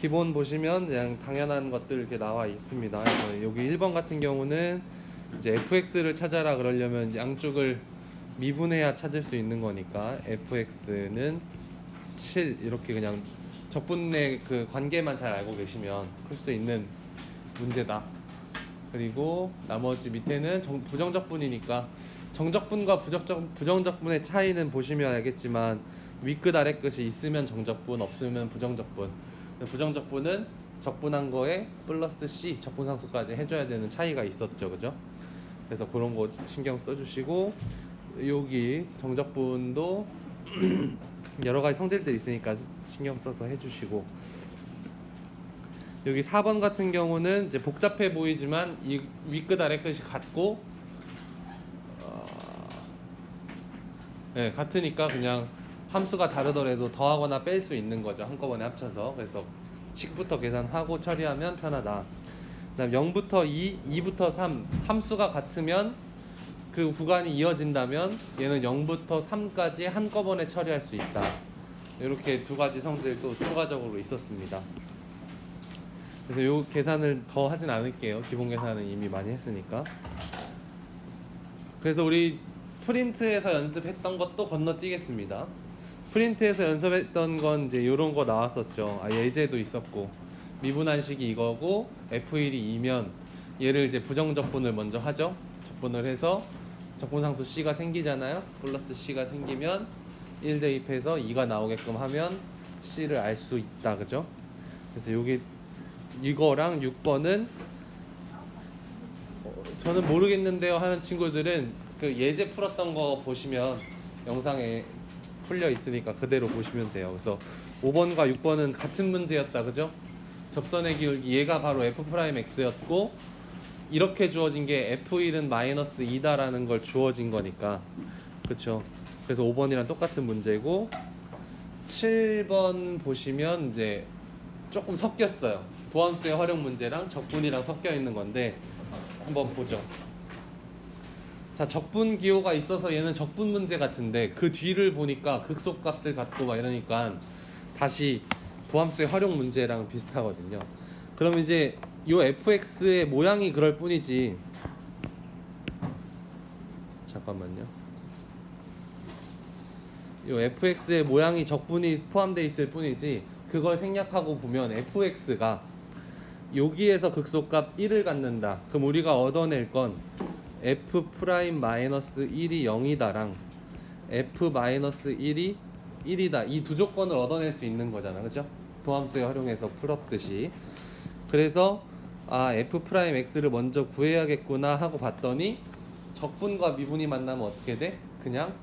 기본 보시면 그냥 당연한 것들 이렇게 나와 있습니다. 그래서 여기 1번 같은 경우는 이제 fx를 찾아라 그러려면 양쪽을 미분해야 찾을 수 있는 거니까 fx는 7 이렇게 그냥 적분의 그 관계만 잘 알고 계시면 풀 수 있는 문제다. 그리고 나머지 밑에는 부정적분이니까 정적분과 부정적분의 차이는 보시면 알겠지만 윗끝 아래끝이 있으면 정적분 없으면 부정적분. 부정적분은 적분한 거에 플러스 C 적분상수까지 해줘야 되는 차이가 있었죠, 그죠? 그래서 그런 거 신경 써주시고 여기 정적분도 여러 가지 성질들이 있으니까 신경 써서 해주시고 여기 4번 같은 경우는 이제 복잡해 보이지만 이 윗끝 아래끝이 같고 네, 같으니까 그냥 함수가 다르더라도 더하거나 뺄 수 있는 거죠. 한꺼번에 합쳐서. 그래서 식부터 계산하고 처리하면 편하다. 그다음 0부터 2, 2부터 3 함수가 같으면 그 구간이 이어진다면 얘는 0부터 3까지 한꺼번에 처리할 수 있다. 이렇게 두 가지 성질도 추가적으로 있었습니다. 그래서 요 계산을 더 하진 않을게요. 기본 계산은 이미 많이 했으니까. 그래서 우리 프린트에서 연습했던 것도 건너뛰겠습니다. 프린트에서 연습했던 건 이제 요런 거 나왔었죠. 예제도 있었고 미분한식이 이거고 F1이 2면 얘를 이제 부정적분을 먼저 하죠. 적분을 해서 적분상수 C가 생기잖아요. 플러스 C가 생기면 1 대입해서 2가 나오게끔 하면 C를 알 수 있다. 그죠? 그래서 여기 이거랑 6번은 저는 모르겠는데요 하는 친구들은 그 예제 풀었던 거 보시면 영상에 풀려 있으니까 그대로 보시면 돼요. 그래서 5번과 6번은 같은 문제였다. 그죠? 접선의 기울기 얘가 바로 f'x였고 이렇게 주어진 게 f1은 마이너스 2다라는 걸 주어진 거니까 그쵸? 그래서 5번이랑 똑같은 문제고 7번 보시면 이제 조금 섞였어요. 도함수의 활용 문제랑 적분이랑 섞여 있는 건데 한번 보죠. 자, 적분 기호가 있어서 얘는 적분 문제 같은데 그 뒤를 보니까 극소값을 갖고 막 이러니까 다시 도함수의 활용 문제랑 비슷하거든요. 그럼 이제 요 fx의 모양이 그럴 뿐이지 잠깐만요. 요 fx의 모양이 적분이 포함되어 있을 뿐이지 그걸 생략하고 보면 fx가 여기에서 극소값 1을 갖는다. 그럼 우리가 얻어낼 건 f'-1이 0이다랑 f-1이 1이다. 이 두 조건을 얻어낼 수 있는 거잖아. 그죠? 도함수에 활용해서 풀었듯이. 그래서 f'x를 먼저 구해야겠구나 하고 봤더니 적분과 미분이 만나면 어떻게 돼? 그냥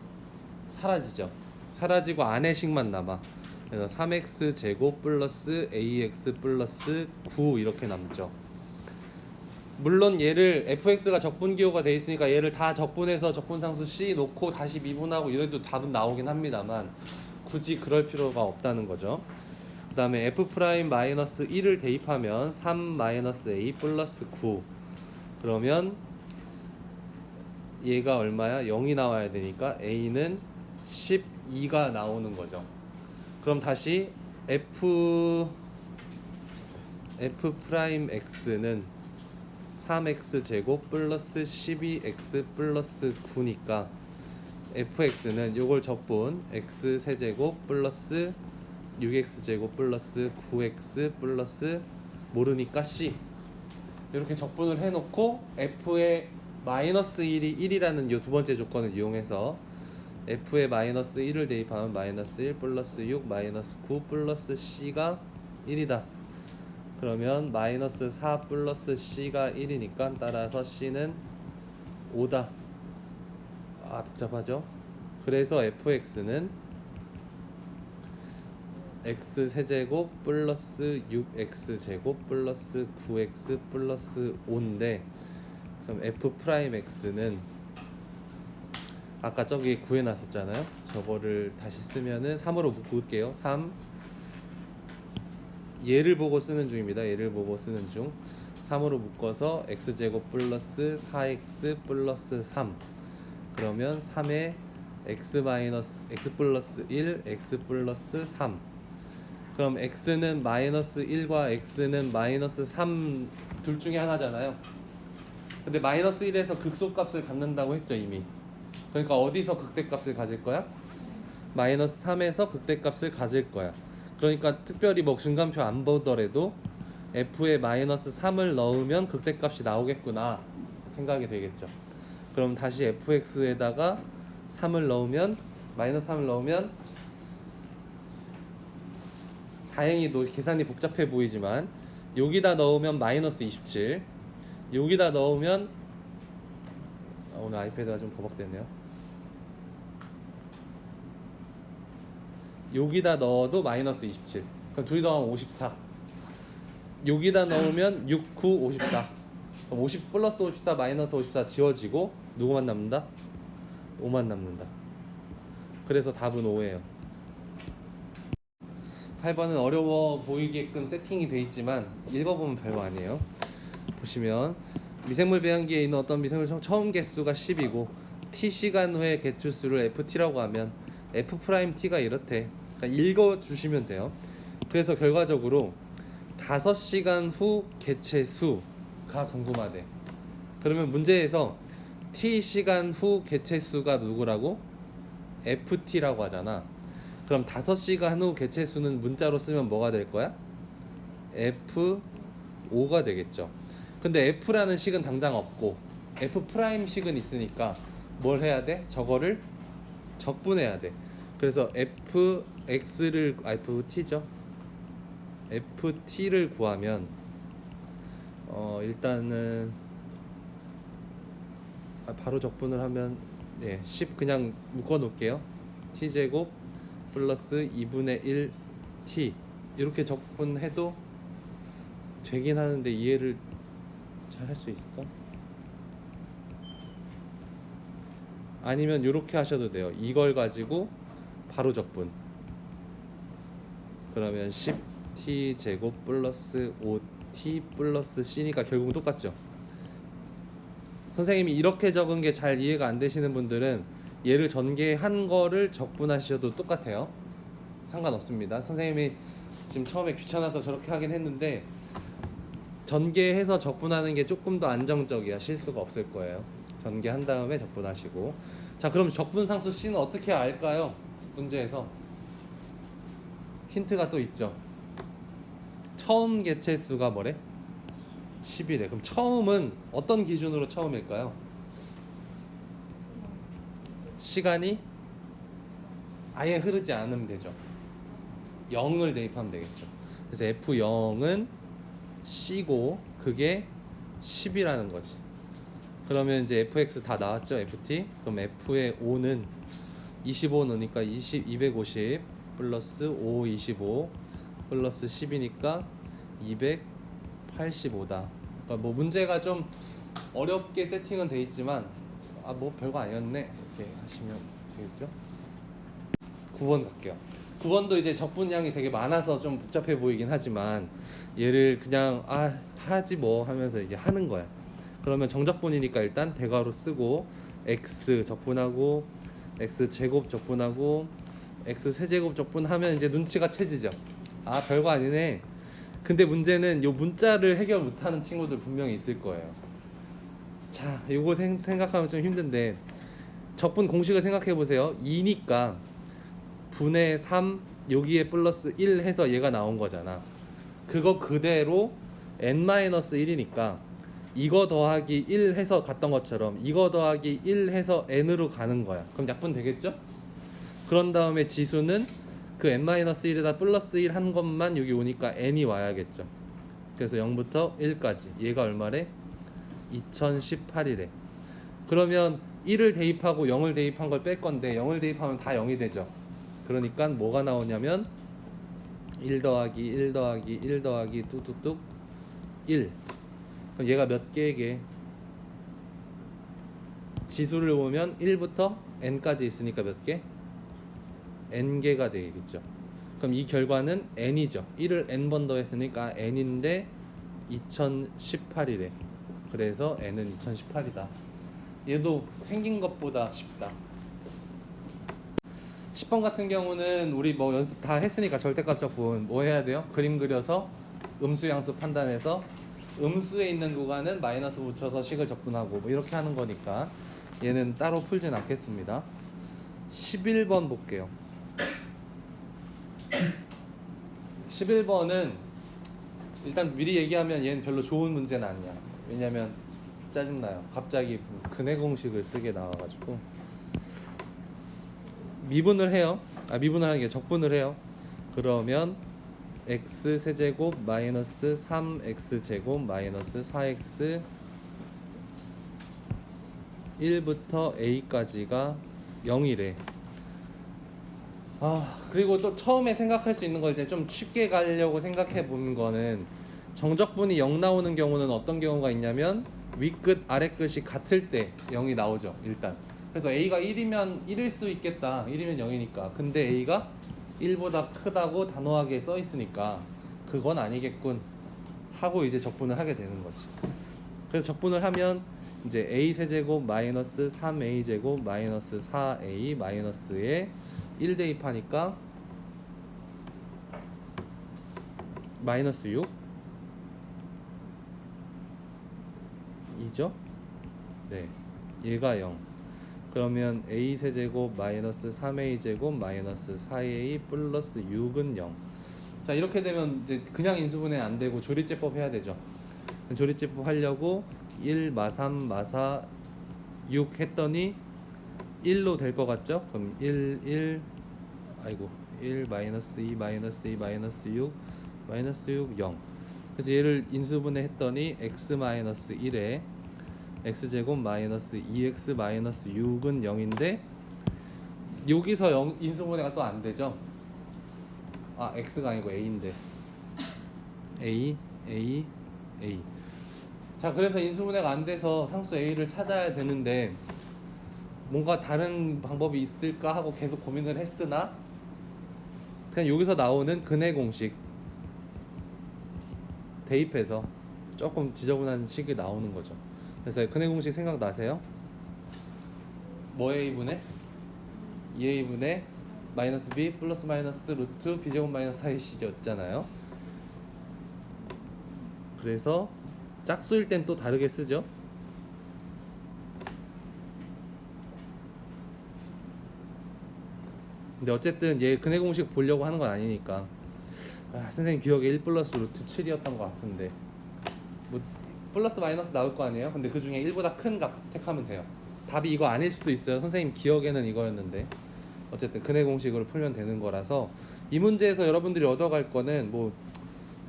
사라지죠. 사라지고 안에 식만 남아. 그래서 3x 제곱 플러스 ax 플러스 9 이렇게 남죠. 물론 얘를 fx가 적분기호가 돼 있으니까 얘를 다 적분해서 적분상수 c 놓고 다시 미분하고 이래도 답은 나오긴 합니다만 굳이 그럴 필요가 없다는 거죠. 그 다음에 f'-1을 대입하면 3-a 플러스 9 그러면 얘가 얼마야? 0이 나와야 되니까 a는 12가 나오는 거죠. 그럼 다시 f'x는 3x 제곱 플러스 12x 플러스 9니까 fx는 요걸 적분 x 세제곱 플러스 6x 제곱 플러스 9x 플러스 모르니까 c 이렇게 적분을 해놓고 f의 마이너스 1이 1이라는 요 두 번째 조건을 이용해서 f의 마이너스 1을 대입하면 마이너스 1 플러스 6 마이너스 9 플러스 c가 1이다. 그러면 마이너스 4 플러스 c가 1이니까 따라서 c는 5다. 복잡하죠? 그래서 fx는 x 세제곱 플러스 6x 제곱 플러스 9x 플러스 5인데 그럼 f'x는 아까 저기 구해놨었잖아요. 저거를 다시 쓰면은 3으로 묶을게요. 3 얘를 보고 쓰는 중입니다. 얘를 보고 쓰는 중 3으로 묶어서 x제곱 플러스 4x 플러스 3 그러면 3에 x 플러스 1 x 플러스 3 그럼 x는 마이너스 1과 x는 마이너스 3 둘 중에 하나잖아요. 근데 마이너스 1에서 극소값을 갖는다고 했죠 이미. 그러니까 어디서 극대값을 가질 거야? 마이너스 3에서 극대값을 가질 거야. 그러니까 특별히 뭐 중간표 안 보더라도 f에 마이너스 3을 넣으면 극대값이 나오겠구나 생각이 되겠죠. 그럼 다시 fx에다가 3을 넣으면 마이너스 3을 넣으면 다행히도 계산이 복잡해 보이지만 여기다 넣으면 마이너스 27, 여기다 넣으면 오늘 아이패드가 좀 버벅대네요. 여기다 넣어도 마이너스 27. 그럼 둘이 더하면 54. 여기다 넣으면 6, 9, 54. 그럼 50 플러스 54 마이너스 54 지워지고 누구만 남는다? 5만 남는다. 그래서 답은 5예요. 8번은 어려워 보이게끔 세팅이 돼 있지만 읽어보면 별거 아니에요. 보시면 미생물 배양기에 있는 어떤 미생물 처음 개수가 10이고 t시간 후에 개체수를 ft라고 하면 f't가 이렇대. 그러니까 읽어주시면 돼요. 그래서 결과적으로 5시간 후 개체수가 궁금하대. 그러면 문제에서 t시간 후 개체수가 누구라고? ft라고 하잖아. 그럼 5시간 후 개체수는 문자로 쓰면 뭐가 될 거야? f5가 되겠죠. 근데 f라는 식은 당장 없고 f' 식은 있으니까 뭘 해야 돼? 저거를 적분해야 돼. 그래서 ft죠. ft를 구하면 일단은 바로 적분을 하면 10 그냥 묶어 놓을게요. t제곱 플러스 2분의 1 t 이렇게 적분해도 되긴 하는데 이해를 잘 할 수 있을까? 아니면 이렇게 하셔도 돼요. 이걸 가지고 바로 적분. 그러면 10t 제곱 플러스 5t 플러스 c니까 결국은 똑같죠. 선생님이 이렇게 적은 게 잘 이해가 안 되시는 분들은 얘를 전개한 거를 적분하셔도 똑같아요. 상관없습니다. 선생님이 지금 처음에 귀찮아서 저렇게 하긴 했는데 전개해서 적분하는 게 조금 더 안정적이야. 실수가 없을 거예요. 전개한 다음에 적분하시고. 자, 그럼 적분상수 C는 어떻게 알까요? 문제에서 힌트가 또 있죠. 처음 개체수가 뭐래? 10이래. 그럼 처음은 어떤 기준으로 처음일까요? 시간이 아예 흐르지 않으면 되죠. 0을 대입하면 되겠죠. 그래서 F0은 C고 그게 10이라는 거지. 그러면 이제 fx 다 나왔죠. ft. 그럼 f의 5는 25 넣으니까 250 플러스 5 25 플러스 10이니까 285다. 그러니까 뭐 문제가 좀 어렵게 세팅은 돼 있지만 뭐 별거 아니었네 이렇게 하시면 되겠죠. 9번 갈게요. 9번도 이제 적분량이 되게 많아서 좀 복잡해 보이긴 하지만 얘를 그냥 하지 뭐 하면서 이게 하는 거야. 그러면 정적분이니까 일단 대괄호 쓰고 x 적분하고 x 제곱 적분하고 x 세제곱 적분하면 이제 눈치가 채지죠. 별거 아니네. 근데 문제는 요 문자를 해결 못하는 친구들 분명히 있을 거예요. 자, 요거 생각하면 좀 힘든데 적분 공식을 생각해 보세요. 2니까 분의 3 여기에 플러스 1 해서 얘가 나온 거잖아. 그거 그대로 n-1이니까 이거 더하기 1 해서 갔던 것처럼 이거 더하기 1 해서 n으로 가는 거야. 그럼 약분 되겠죠? 그런 다음에 지수는 그 n-1에다 플러스 1 한 것만 여기 오니까 n이 와야겠죠. 그래서 0부터 1까지 얘가 얼마래? 2018이래. 그러면 1을 대입하고 0을 대입한 걸 뺄 건데 0을 대입하면 다 0이 되죠. 그러니까 뭐가 나오냐면 1 더하기 1 더하기 1 더하기 뚝뚝뚝 1. 그럼 얘가 몇 개게? 지수를 보면 1부터 n까지 있으니까 몇 개? n개가 되겠죠. 그럼 이 결과는 n이죠. 1을 n번 더했으니까 n인데 2018이래. 그래서 n은 2018이다. 얘도 생긴 것보다 쉽다. 10번 같은 경우는 우리 뭐 연습 다 했으니까 절대값 적분 뭐 해야 돼요? 그림 그려서 음수 양수 판단해서 음수에 있는 구간은 마이너스 붙여서 식을 적분하고 뭐 이렇게 하는 거니까 얘는 따로 풀진 않겠습니다. 11번 볼게요. 11번은 일단 미리 얘기하면 얘는 별로 좋은 문제는 아니야. 왜냐면 짜증나요. 갑자기 근해 공식을 쓰게 나와가지고 미분을 해요. 미분을 하는 게 적분을 해요. 그러면 x 세제곱 마이너스 3x 제곱 마이너스 4x 1부터 a까지가 0이래. 그리고 또 처음에 생각할 수 있는 거 이제 좀 쉽게 가려고 생각해 보는 거는 정적분이 0 나오는 경우는 어떤 경우가 있냐면 윗끝 아랫끝이 같을 때 0이 나오죠. 일단 그래서 a가 1이면 1일 수 있겠다. 1이면 0이니까. 근데 a가 1보다 크다고 단호하게 써 있으니까 그건 아니겠군 하고 이제 적분을 하게 되는 거지. 그래서 적분을 하면 이제 a 세제곱 마이너스 3a 제곱 마이너스 4a 마이너스에 1 대입하니까 마이너스 6 이죠? 네, 1과 0. 그러면 a 세제곱 마이너스 3a 제곱 마이너스 4a 플러스 6은 0. 자, 이렇게 되면 이제 그냥 인수분해 안 되고 조리제법 해야 되죠. 조리제법 하려고 1 마3 마4 6 했더니 1로 될 것 같죠? 그럼 1 마이너스 2 마이너스 2 마이너스 6 마이너스 6 0. 그래서 얘를 인수분해 했더니 x 마이너스 1에 x제곱 마이너스 2x 마이너스 6은 0인데 여기서 0 인수분해가 또 안 되죠? x가 아니고 a인데 a. 자, 그래서 인수분해가 안 돼서 상수 a를 찾아야 되는데 뭔가 다른 방법이 있을까 하고 계속 고민을 했으나 그냥 여기서 나오는 근해 공식 대입해서 조금 지저분한 식이 나오는 거죠. 그래서 근해 공식 생각나세요? 뭐 a분의 2a분의 마이너스 b 플러스 마이너스 루트 b제곱 마이너스 4ac였잖아요. 그래서 짝수일 땐 또 다르게 쓰죠. 근데 어쨌든 얘 근해 공식 보려고 하는 건 아니니까 선생님 기억에 1 플러스 루트 7이었던 것 같은데 뭐 플러스 마이너스 나올 거 아니에요? 근데 그 중에 1보다 큰 값 택하면 돼요. 답이 이거 아닐 수도 있어요. 선생님 기억에는 이거였는데 어쨌든 근해 공식으로 풀면 되는 거라서 이 문제에서 여러분들이 얻어갈 거는 뭐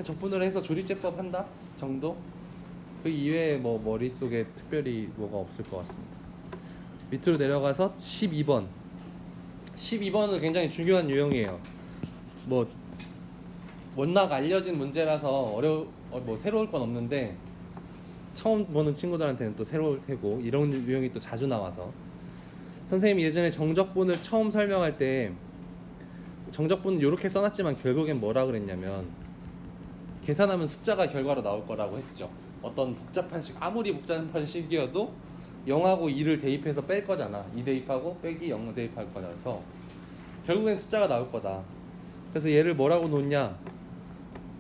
적분을 해서 조리제법 한다 정도? 그 이외에 뭐 머릿속에 특별히 뭐가 없을 것 같습니다. 밑으로 내려가서 12번 12번은 굉장히 중요한 유형이에요. 뭐 워낙 알려진 문제라서 뭐 새로울 건 없는데 처음 보는 친구들한테는 또 새로울 테고 이런 유형이 또 자주 나와서 선생님이 예전에 정적분을 처음 설명할 때 정적분은 이렇게 써놨지만 결국엔 뭐라 그랬냐면 계산하면 숫자가 결과로 나올 거라고 했죠. 어떤 복잡한 식, 아무리 복잡한 식이어도 0하고 2를 대입해서 뺄 거잖아. 2 대입하고 빼기 0 대입할 거라서 결국엔 숫자가 나올 거다. 그래서 얘를 뭐라고 놓냐,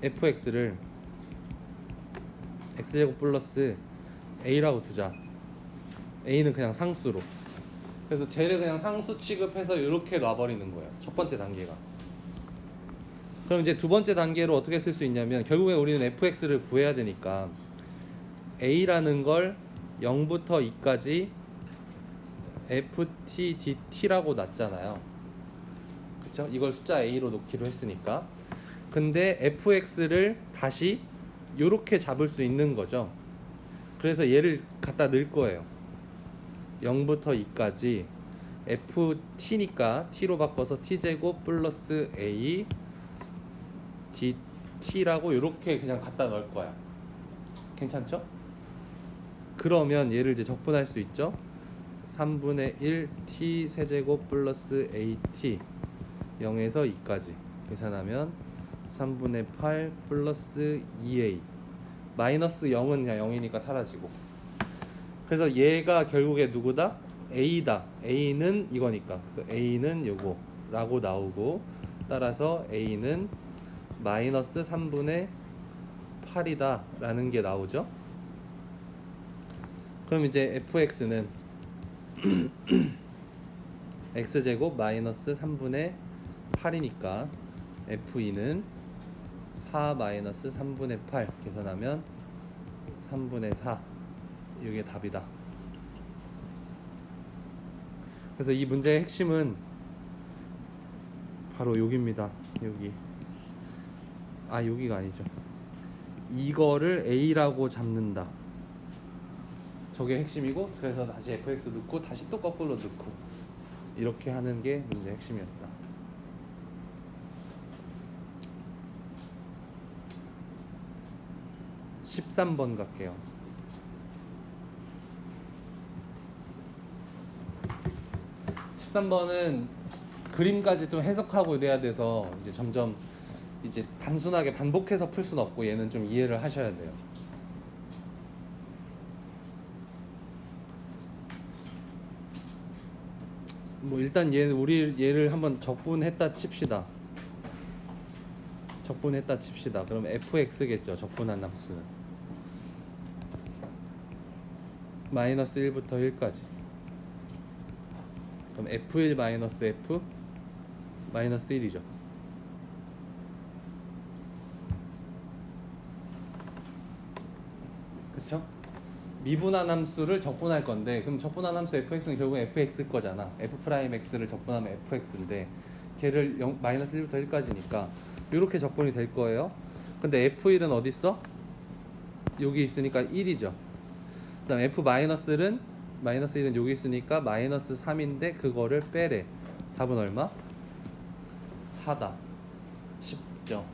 fx를 x제곱 플러스 a라고 두자. a는 그냥 상수로. 그래서 쟤를 그냥 상수 취급해서 이렇게 놔버리는 거예요. 첫 번째 단계가. 그럼 이제 두 번째 단계로 어떻게 쓸 수 있냐면 결국에 우리는 fx를 구해야 되니까 a라는 걸 0부터 2까지 ft dt라고 놨잖아요. 그쵸? 이걸 숫자 a로 놓기로 했으니까. 근데 fx를 다시 요렇게 잡을 수 있는 거죠. 그래서 얘를 갖다 넣을 거예요. 0부터 2까지 ft니까 t로 바꿔서 t제곱 플러스 a dt라고 요렇게 그냥 갖다 넣을 거야. 괜찮죠? 그러면 얘를 이제 적분할 수 있죠. 3분의 1 t 세제곱 플러스 at 0에서 2까지 계산하면 3분의 8 플러스 2a 마이너스 0은 그냥 0이니까 사라지고. 그래서 얘가 결국에 누구다? a다. a는 이거니까. 그래서 a는 요거 라고 나오고, 따라서 a는 마이너스 3분의 8이다 라는 게 나오죠. 그럼 이제 fx는 x제곱 마이너스 3분의 8이니까 f2는 4 마이너스 3분의 8 계산하면 3분의 4, 이게 답이다. 그래서 이 문제의 핵심은 바로 여기입니다. 여기가 아니죠. 이거를 a라고 잡는다. 저게 핵심이고, 그래서 다시 fx 넣고 다시 또 거꾸로 넣고 이렇게 하는 게 문제의 핵심이었다. 13번 갈게요. 13번은 그림까지 좀 해석하고 이래야 돼서 이제 점점 이제 단순하게 반복해서 풀 수는 없고, 얘는 좀 이해를 하셔야 돼요. 뭐 일단 우리 얘를 한번 적분했다 칩시다. 그럼 fx겠죠. 적분한 함수는 마이너스 1부터 1까지. 그럼 f1 마이너스 f 마이너스 1이죠. 그쵸? 미분한 함수를 적분할 건데, 그럼 적분한 함수 fx는 결국 fx 거잖아. f'x를 적분하면 fx인데 걔를 마이너스 1부터 1까지니까 이렇게 적분이 될 거예요. 근데 f1은 어디 있어? 여기 있으니까 1이죠. 그다음 마이너스 1은 여기 있으니까 마이너스 3인데 그거를 빼래. 답은 얼마? 4다. 쉽죠.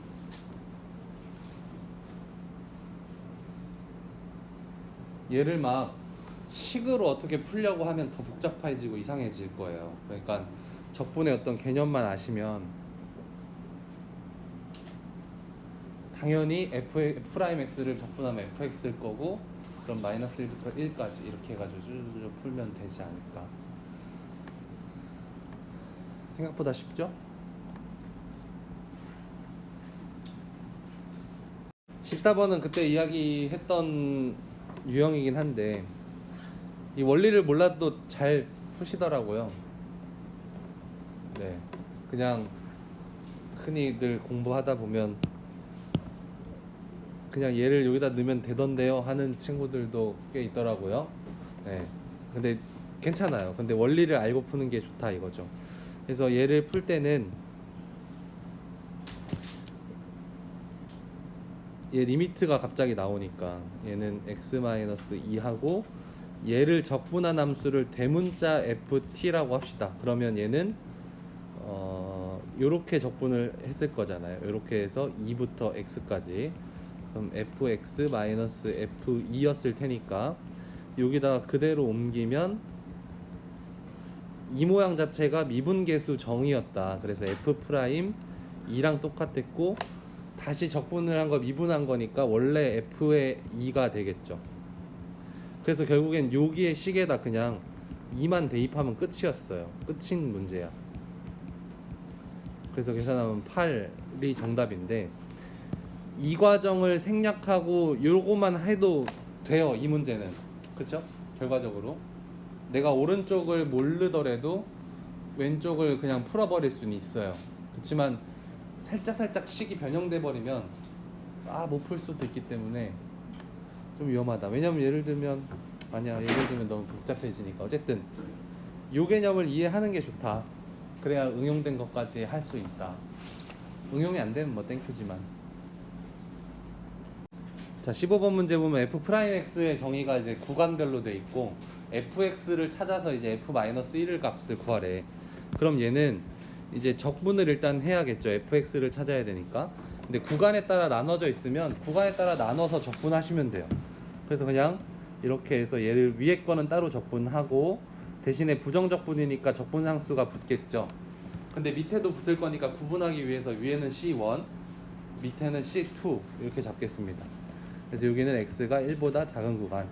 얘를 막 식으로 어떻게 풀려고 하면 더 복잡해지고 이상해질 거예요. 그러니까 적분의 어떤 개념만 아시면 당연히 f'x를 적분하면 fx일 거고, 그럼 마이너스 1부터 1까지 이렇게 해가지고 쭉 풀면 되지 않을까. 생각보다 쉽죠? 14번은 그때 이야기했던 유형이긴 한데 이 원리를 몰라도 잘 푸시더라고요. 네, 그냥 흔히들 공부하다 보면 그냥 얘를 여기다 넣으면 되던데요 하는 친구들도 꽤 있더라고요. 네, 근데 괜찮아요. 근데 원리를 알고 푸는 게 좋다 이거죠. 그래서 얘를 풀 때는 얘 리미트가 갑자기 나오니까 얘는 x-2하고 얘를 적분한 함수를 대문자 ft라고 합시다. 그러면 얘는 요렇게 적분을 했을 거잖아요. 요렇게 해서 2부터 x까지, 그럼 fx-f2였을 테니까 여기다가 그대로 옮기면 이 모양 자체가 미분계수 정의였다. 그래서 f'2랑 똑같았고, 다시 적분을 한 거 미분한 거니까 원래 f의 2가 되겠죠. 그래서 결국엔 여기에 식에다 그냥 2만 대입하면 끝이었어요. 끝인 문제야. 그래서 계산하면 8이 정답인데, 이 과정을 생략하고 요거만 해도 돼요. 이 문제는. 그쵸? 결과적으로 내가 오른쪽을 모르더라도 왼쪽을 그냥 풀어버릴 수는 있어요. 그렇지만 살짝 식이 변형돼 버리면 못 풀 수도 있기 때문에 좀 위험하다. 왜냐면 예를 들면 너무 복잡해지니까. 어쨌든 요 개념을 이해하는 게 좋다. 그래야 응용된 것까지 할 수 있다. 응용이 안 되면 뭐 땡큐지만. 자, 15번 문제 보면 f'x의 정의가 이제 구간별로 돼 있고, fx를 찾아서 이제 f-1을 값을 구하래. 그럼 얘는 이제 적분을 일단 해야겠죠. fx를 찾아야 되니까. 근데 구간에 따라 나눠져 있으면 구간에 따라 나눠서 적분하시면 돼요. 그래서 그냥 이렇게 해서 얘를 위에 거는 따로 적분하고, 대신에 부정적분이니까 적분상수가 붙겠죠. 근데 밑에도 붙을 거니까 구분하기 위해서 위에는 C1, 밑에는 C2 이렇게 잡겠습니다. 그래서 여기는 x가 1보다 작은 구간,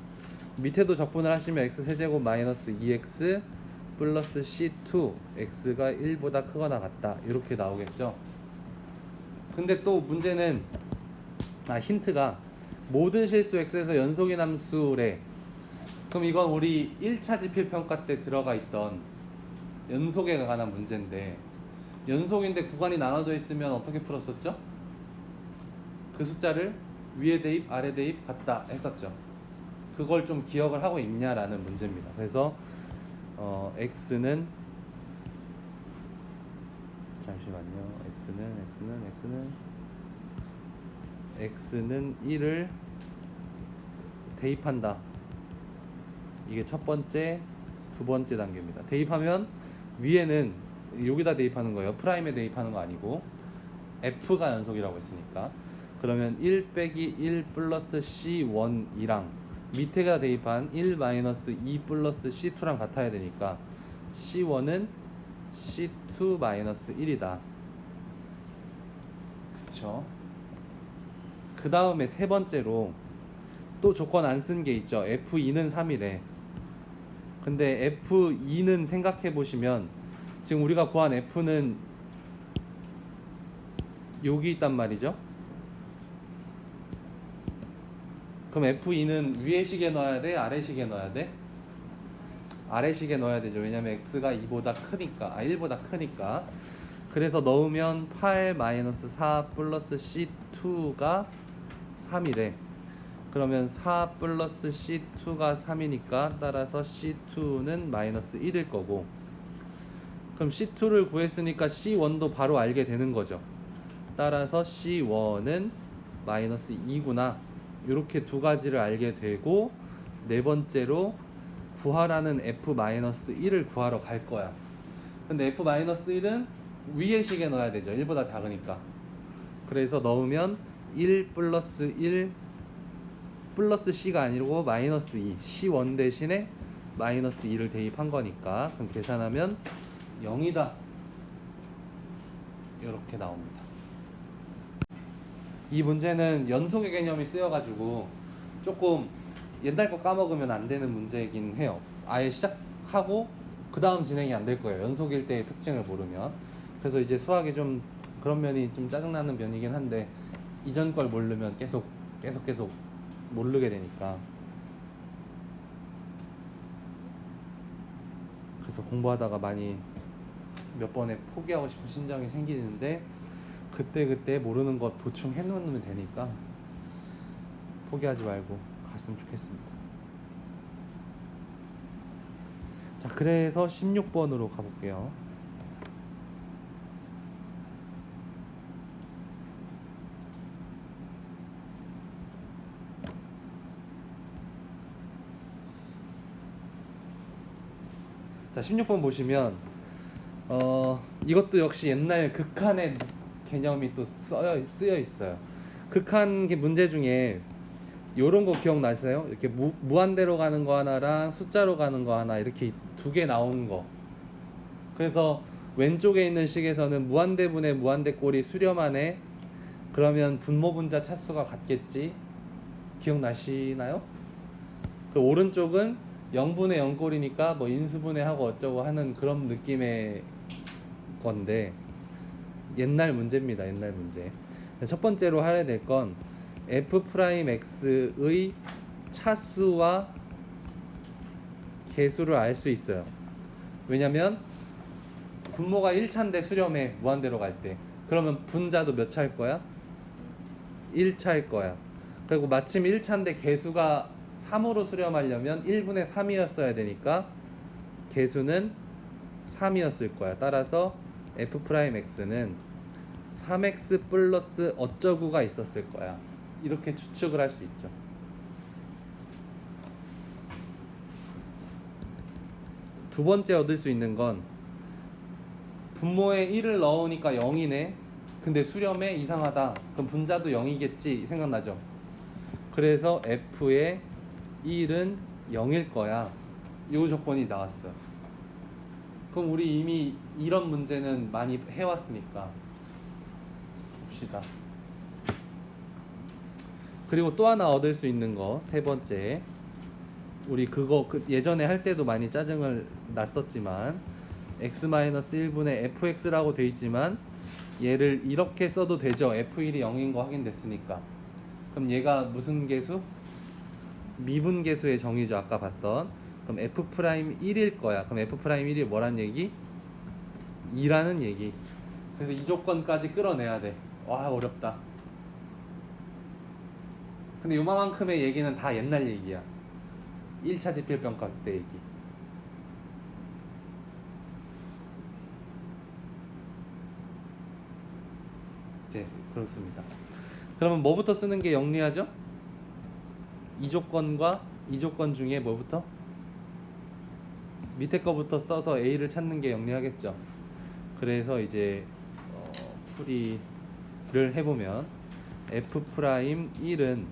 밑에도 적분을 하시면 x 세제곱 마이너스 2x 플러스 C2 x가 1보다 크거나 같다 이렇게 나오겠죠. 근데 또 문제는 힌트가 모든 실수 x에서 연속인 함수래. 그럼 이건 우리 1차 지필평가 때 들어가 있던 연속에 관한 문제인데, 연속인데 구간이 나눠져 있으면 어떻게 풀었었죠? 그 숫자를 위에 대입 아래 대입 같다 했었죠. 그걸 좀 기억을 하고 있냐라는 문제입니다. 그래서 x는 잠시만요. x는 1을 대입한다. 이게 첫 번째, 두 번째 단계입니다. 대입하면 위에는 여기다 대입하는 거예요. 프라임에 대입하는 거 아니고 f가 연속이라고 했으니까. 그러면 1 빼기 1 플러스 C1이랑 밑에가 대입한 1 마이너스 2 플러스 C2랑 같아야 되니까 C1은 C2 마이너스 1이다. 그쵸? 그 다음에 세 번째로 또 조건 안 쓴 게 있죠. F2는 3이래. 근데 F2는 생각해 보시면 지금 우리가 구한 F는 여기 있단 말이죠. 그럼 F2는 위에 식에 넣어야 돼? 아래 식에 넣어야 돼? 아래 식에 넣어야 되죠. 왜냐면 x가 2보다 크니까, 1보다 크니까. 그래서 넣으면 8-4 플러스 C2가 3이래. 그러면 4 플러스 C2가 3이니까 따라서 C2는 마이너스 1일 거고, 그럼 C2를 구했으니까 C1도 바로 알게 되는 거죠. 따라서 C1은 마이너스 2구나. 이렇게 두 가지를 알게 되고, 네 번째로 구하라는 F-1을 구하러 갈 거야. 근데 F-1은 위에 식에 넣어야 되죠. 1보다 작으니까. 그래서 넣으면 1 플러스 1 플러스 C가 아니고 마이너스 2 C1 대신에 마이너스 2를 대입한 거니까, 그럼 계산하면 0이다 이렇게 나옵니다. 이 문제는 연속의 개념이 쓰여가지고 조금 옛날 거 까먹으면 안 되는 문제이긴 해요. 아예 시작하고 그 다음 진행이 안 될 거예요. 연속일 때의 특징을 모르면. 그래서 이제 수학이 좀 그런 면이 좀 짜증나는 면이긴 한데, 이전 걸 모르면 계속 모르게 되니까. 그래서 공부하다가 많이 몇 번에 포기하고 싶은 심정이 생기는데, 그때 모르는 것 보충해 놓으면 되니까 포기하지 말고 갔으면 좋겠습니다. 자, 그래서 16번으로 가볼게요. 자, 16번 보시면 이것도 역시 옛날 극한의 개념이 또 쓰여 있어요. 극한 문제 중에 요런 거 기억나세요? 이렇게 무한대로 가는 거 하나랑 숫자로 가는 거 하나, 이렇게 두 개 나오는 거. 그래서 왼쪽에 있는 식에서는 무한대분의 무한대꼴이 수렴하네. 그러면 분모분자 차수가 같겠지. 기억나시나요? 그 오른쪽은 0분의 0꼴이니까 뭐 인수분해하고 어쩌고 하는 그런 느낌의 건데, 옛날 문제입니다. 옛날 문제. 첫 번째로 해야 될 건 f'x의 차수와 개수를 알 수 있어요. 왜냐면 분모가 1차인데 수렴해, 무한대로 갈 때. 그러면 분자도 몇 차일 거야? 1차일 거야. 그리고 마침 1차인데 개수가 3으로 수렴하려면 1분의 3이었어야 되니까 개수는 3이었을 거야. 따라서 f'x는 3x 플러스 어쩌구가 있었을 거야. 이렇게 추측을 할 수 있죠. 두 번째 얻을 수 있는 건 분모에 1을 넣으니까 0이네. 근데 수렴에 이상하다. 그럼 분자도 0이겠지 생각나죠? 그래서 f의 1은 0일 거야. 이 조건이 나왔어. 그럼 우리 이미 이런 문제는 많이 해왔으니까 봅시다. 그리고 또 하나 얻을 수 있는 거, 세 번째, 우리 그거 예전에 할 때도 많이 짜증을 났었지만 x-1분의 fx라고 돼 있지만 얘를 이렇게 써도 되죠. f1이 0인 거 확인됐으니까. 그럼 얘가 무슨 계수? 미분계수의 정의죠. 아까 봤던. 그럼 f'1일 거야. 그럼 f'1이 뭐란 얘기? 2라는 얘기. 그래서 이 조건까지 끌어내야 돼. 와, 어렵다. 근데 요만큼의 얘기는 다 옛날 얘기야. 1차 지필평가 때 얘기. 네, 그렇습니다. 그러면 뭐부터 쓰는 게 영리하죠? 이 조건과 이 조건 중에 뭐부터? 밑에 거부터 써서 A를 찾는 게 영리하겠죠. 그래서 이제 풀이를 해보면 F'1은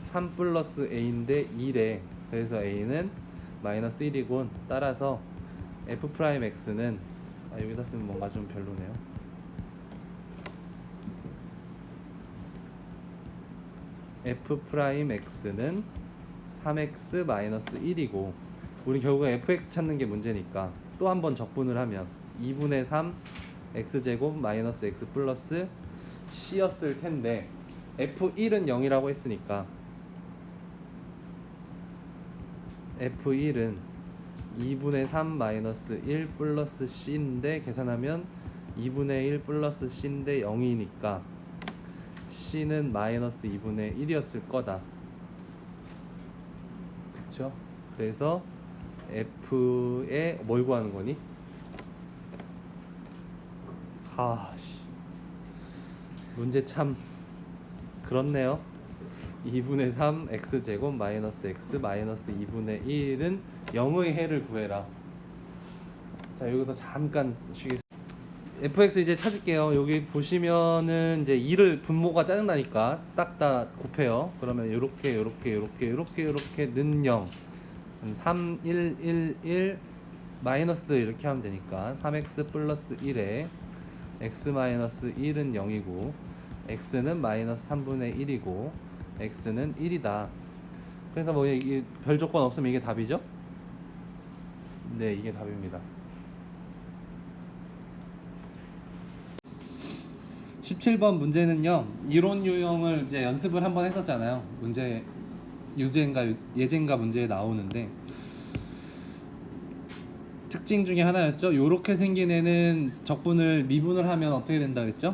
3 플러스 A인데 1에 그래서 A는 마이너스 1이군. 따라서 F'X는 여기다 쓰면 뭔가 좀 별로네요. F'X는 3x 마이너스 1이고 우리 결국 fx 찾는 게 문제니까 또 한 번 적분을 하면 2분의 3 x제곱 마이너스 x 플러스 c였을 텐데 f1은 0이라고 했으니까 f1은 2분의 3 마이너스 1 플러스 c인데 계산하면 2분의 1 플러스 c인데 0이니까 c는 마이너스 2분의 1이었을 거다. 그쵸? 그래서 f에 뭘 구하는 거니? 문제 참 그렇네요. 2분의 3 x제곱 마이너스 x 마이너스 2분의 1은 0의 해를 구해라. 자, 여기서 잠깐 쉬겠습니다. fx 이제 찾을게요. 여기 보시면은 이제 2를 분모가 짜증나니까 싹 다 곱해요. 그러면 요렇게 는 0. 3, 1 마이너스 이렇게 하면 되니까 3x 플러스 1에 x 마이너스 1은 0이고 x는 마이너스 3분의 1이고 x는 1이다. 그래서 뭐 별 조건 없으면 이게 답이죠? 네, 이게 답입니다. 17번 문제는요, 이론 유형을 이제 연습을 한번 했었잖아요. 문제 예제인가 문제에 나오는데 특징 중에 하나였죠. 요렇게 생긴 애는 적분을 미분을 하면 어떻게 된다 그랬죠?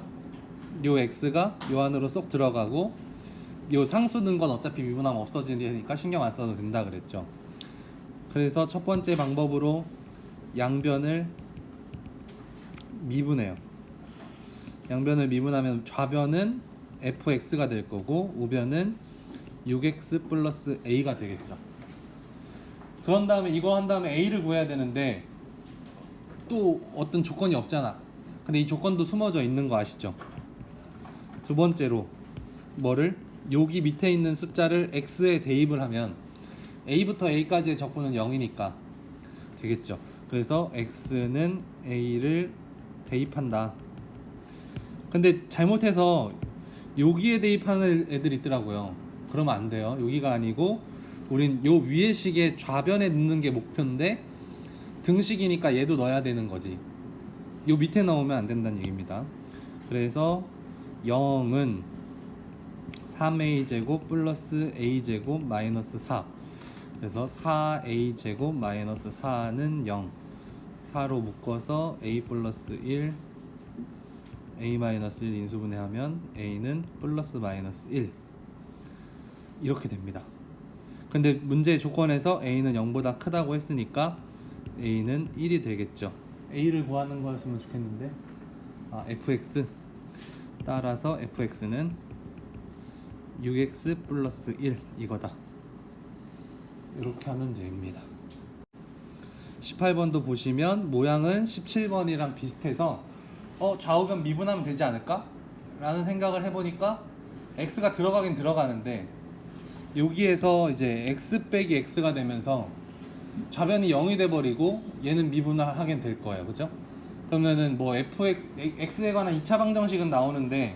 요 x가 요 안으로 쏙 들어가고 요 상수 는 건 어차피 미분하면 없어지니까 신경 안 써도 된다 그랬죠. 그래서 첫 번째 방법으로 양변을 미분해요. 양변을 미분하면 좌변은 fx가 될 거고 우변은 6x 플러스 a가 되겠죠. 그런 다음에 이거 한 다음에 a를 구해야 되는데 또 어떤 조건이 없잖아. 근데 이 조건도 숨어져 있는 거 아시죠? 두 번째로 뭐를? 여기 밑에 있는 숫자를 x에 대입을 하면 a부터 a까지의 적분은 0이니까 되겠죠. 그래서 x는 a를 대입한다. 근데 잘못해서 여기에 대입하는 애들이 있더라고요. 그러면 안 돼요. 여기가 아니고 우린 요 위에 식의 좌변에 넣는 게 목표인데 등식이니까 얘도 넣어야 되는 거지. 요 밑에 넣으면 안 된다는 얘기입니다. 그래서 0은 3a제곱 플러스 a제곱 마이너스 4. 그래서 4a제곱 마이너스 4는 0. 4로 묶어서 a 플러스 1 a 마이너스 1 인수분해하면 a는 플러스 마이너스 1 이렇게 됩니다. 근데 문제 조건에서 a는 0보다 크다고 했으니까 a는 1이 되겠죠. a를 구하는 거였으면 좋겠는데 fx 따라서 fx는 6x 플러스 1 이거다. 이렇게 하면 됩니다. 18번도 보시면 모양은 17번이랑 비슷해서 좌우변 미분하면 되지 않을까? 라는 생각을 해보니까 x가 들어가긴 들어가는데 여기에서 이제 x 빼기 x가 되면서 좌변이 0이 돼버리고 얘는 미분을 하게 될 거예요. 그죠? 그러면은 뭐 x에 관한 2차 방정식은 나오는데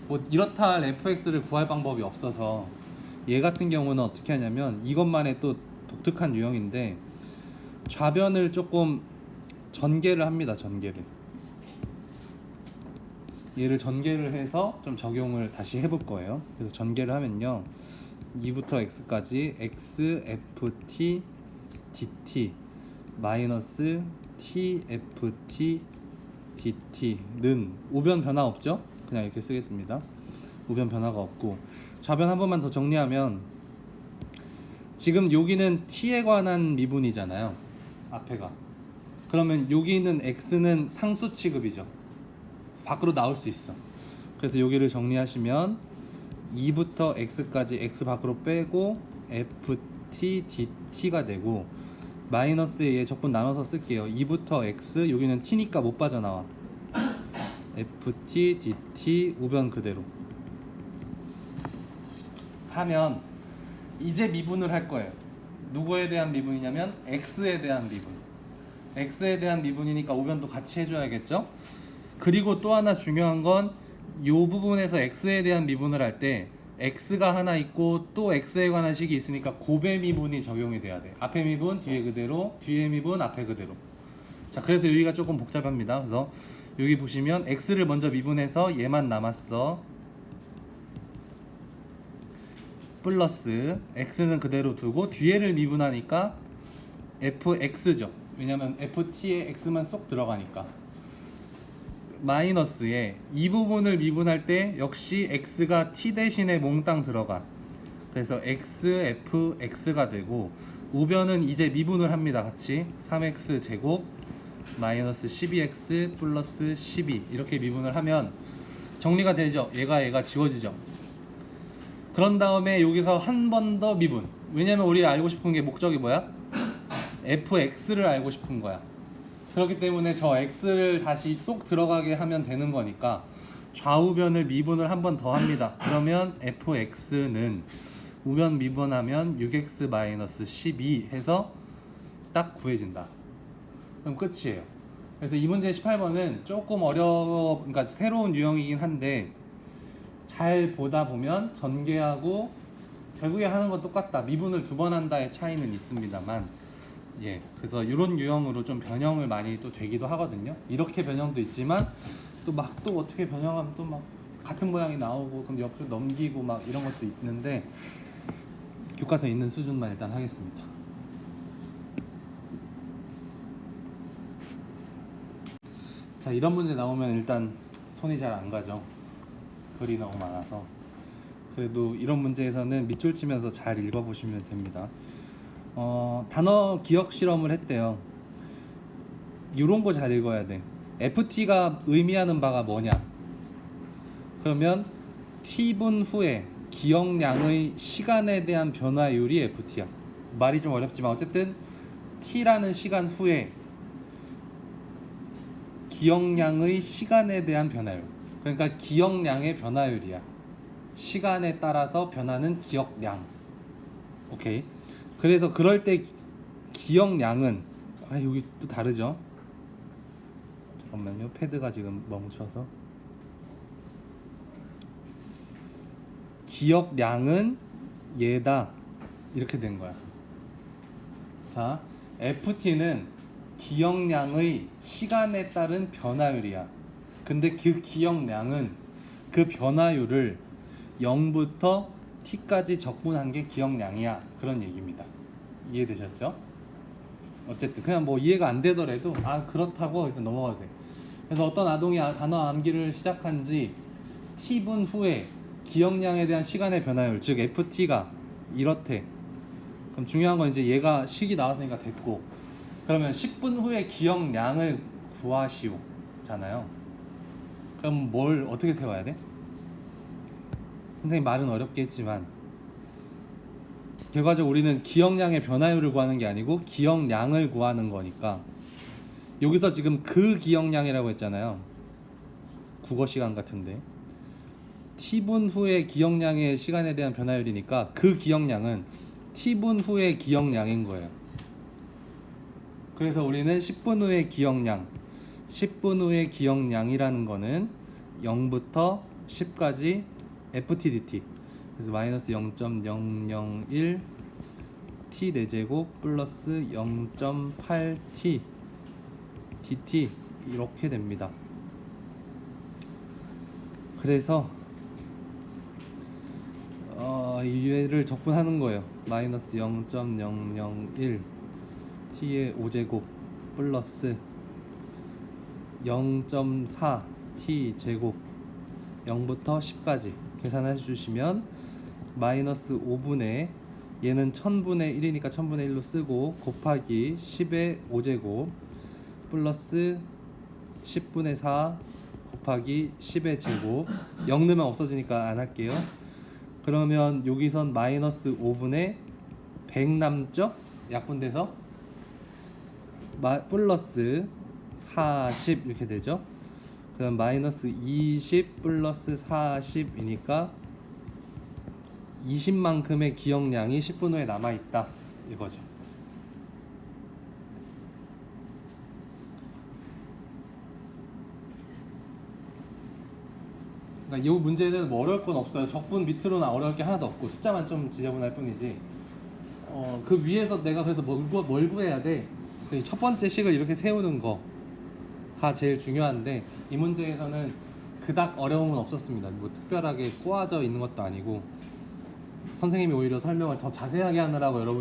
뭐 이렇다 할 fx를 구할 방법이 없어서 얘 같은 경우는 어떻게 하냐면 이것만의 또 독특한 유형인데 좌변을 조금 전개를 합니다. 전개를. 얘를 전개를 해서 좀 적용을 다시 해볼 거예요. 그래서 전개를 하면요, 2부터 x까지 x f t dt 마이너스 t f t dt는 우변 변화 없죠? 그냥 이렇게 쓰겠습니다. 우변 변화가 없고, 좌변 한 번만 더 정리하면, 지금 여기는 t에 관한 미분이잖아요, 앞에가. 그러면 여기 있는 x는 상수 취급이죠. 밖으로 나올 수 있어. 그래서 여기를 정리하시면 2부터 x까지 x 밖으로 빼고 ft dt가 되고, 마이너스에 얘 적분 나눠서 쓸게요. 2부터 x, 여기는 t니까 못 빠져나와. ft dt 우변 그대로 하면 이제 미분을 할 거예요. 누구에 대한 미분이냐면 x에 대한 미분. x에 대한 미분이니까 우변도 같이 해줘야겠죠. 그리고 또 하나 중요한 건 이 부분에서 x에 대한 미분을 할 때 x가 하나 있고 또 x에 관한 식이 있으니까 고배 미분이 적용이 돼야 돼. 앞에 미분 뒤에 그대로, 뒤에 미분 앞에 그대로. 자, 그래서 여기가 조금 복잡합니다. 그래서 여기 보시면 x를 먼저 미분해서 얘만 남았어. 플러스 x는 그대로 두고 뒤에를 미분하니까 fx죠. 왜냐면 ft에 x만 쏙 들어가니까. 마이너스에 이 부분을 미분할 때 역시 x가 t 대신에 몽땅 들어가. 그래서 xfx가 되고, 우변은 이제 미분을 합니다. 같이 3x 제곱 마이너스 12x 플러스 12 이렇게 미분을 하면 정리가 되죠. 얘가 지워지죠. 그런 다음에 여기서 한 번 더 미분. 왜냐면 우리가 알고 싶은 게 목적이 뭐야? fx를 알고 싶은 거야. 그렇기 때문에 저 x를 다시 쏙 들어가게 하면 되는 거니까 좌우변을 미분을 한 번 더 합니다. 그러면 fx는 우변 미분하면 6x-12 해서 딱 구해진다. 그럼 끝이에요. 그래서 이 문제 18번은 조금 그러니까 새로운 유형이긴 한데 잘 보다 보면 전개하고 결국에 하는 건 똑같다. 미분을 두 번 한다의 차이는 있습니다만, 예, 그래서 이런 유형으로 좀 변형을 많이 또 되기도 하거든요. 이렇게 변형도 있지만 또 어떻게 변형하면 또 막 같은 모양이 나오고 근데 옆으로 넘기고 막 이런 것도 있는데 교과서에 있는 수준만 일단 하겠습니다. 자, 이런 문제 나오면 일단 손이 잘 안 가죠. 글이 너무 많아서. 그래도 이런 문제에서는 밑줄 치면서 잘 읽어보시면 됩니다. 단어 기억 실험을 했대요. 이런 거 잘 읽어야 돼. FT가 의미하는 바가 뭐냐? 그러면 T분 후에 기억량의 시간에 대한 변화율이 FT야. 말이 좀 어렵지만 어쨌든 T라는 시간 후에 기억량의 시간에 대한 변화율. 그러니까 기억량의 변화율이야. 시간에 따라서 변하는 기억량. 오케이. 그래서 그럴 때 기억량은 여기 또 다르죠. 잠깐만요. 패드가 지금 멈춰서. 기억량은 얘다 이렇게 된 거야. 자, FT는 기억량의 시간에 따른 변화율이야. 근데 그 기억량은 그 변화율을 0부터 t까지 적분한 게 기억량이야. 그런 얘기입니다. 이해되셨죠? 어쨌든 그냥 뭐 이해가 안 되더라도 그렇다고 일단 넘어가도 돼. 그래서 어떤 아동이 단어 암기를 시작한 지 t분 후에 기억량에 대한 시간의 변화율, 즉 ft가 이렇대. 그럼 중요한 건 이제 얘가 식이 나왔으니까 됐고, 그러면 10분 후에 기억량을 구하시오 잖아요. 그럼 뭘 어떻게 세워야 돼? 선생님 말은 어렵게 했지만 결과적으로 우리는 기억량의 변화율을 구하는 게 아니고 기억량을 구하는 거니까, 여기서 지금 그 기억량이라고 했잖아요. 국어 시간 같은데 t분 후의 기억량의 시간에 대한 변화율이니까 그 기억량은 t분 후의 기억량인 거예요. 그래서 우리는 10분 후의 기억량, 10분 후의 기억량이라는 거는 0부터 10까지 ftdt, 그래서 마이너스 0.001 t 4제곱 플러스 0.8t dt 이렇게 됩니다. 그래서 얘를 적분하는 거예요. 마이너스 0.001 t의 5제곱 플러스 0.4 t 제곱 0부터 10까지 계산해 주시면 마이너스 5분의 얘는 1000분의 1이니까 1000분의 1로 쓰고 곱하기 10의 5제곱 플러스 10분의 4 곱하기 10의 제곱 0 넣으면 없어지니까 안 할게요. 그러면 여기선 마이너스 5분의 100 남죠? 약분돼서 플러스 40 이렇게 되죠. 그럼 마이너스 20 플러스 40이니까 20만큼의 기억량이 10분 후에 남아있다 이거죠. 그러니까 이 문제는 뭐 어려울 건 없어요. 적분 밑으로는 어려울 게 하나도 없고 숫자만 좀 지저분할 뿐이지. 그 위에서 내가 그래서 뭘 구해야 돼? 첫 번째 식을 이렇게 세우는 거가 제일 중요한데 이 문제에서는 그닥 어려움은 없었습니다. 뭐 특별하게 꼬아져 있는 것도 아니고 선생님이 오히려 설명을 더 자세하게 하느라고 여러분